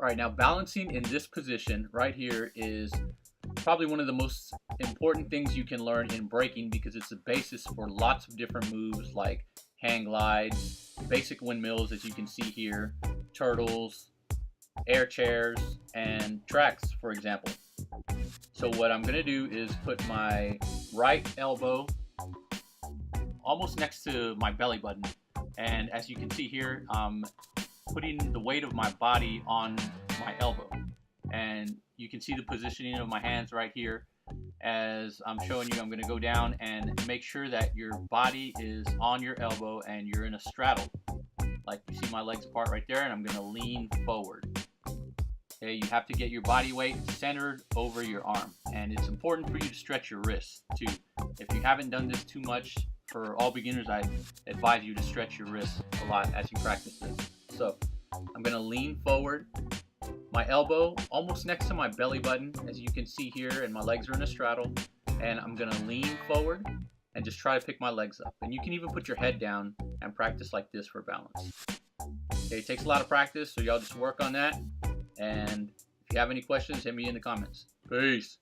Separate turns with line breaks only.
All right, now balancing in this position right here is probably one of the most important things you can learn in breaking because it's the basis for lots of different moves like hang glides, basic windmills as you can see here, turtles, air chairs, and tracks, for example. So what I'm gonna do is put my right elbow almost next to my belly button. And as you can see here, I'm putting the weight of my body on my elbow. And you can see the positioning of my hands right here. As I'm showing you, I'm going to go down and make sure that your body is on your elbow and you're in a straddle. Like you see my legs apart right there, and I'm going to lean forward. Okay, you have to get your body weight centered over your arm. And it's important for you to stretch your wrists too. If you haven't done this too much, for all beginners, I advise you to stretch your wrists a lot as you practice this. So I'm going to lean forward, my elbow almost next to my belly button, as you can see here, and my legs are in a straddle. And I'm going to lean forward and just try to pick my legs up. And you can even put your head down and practice like this for balance. Okay, it takes a lot of practice, so y'all just work on that. And if you have any questions, hit me in the comments. Peace.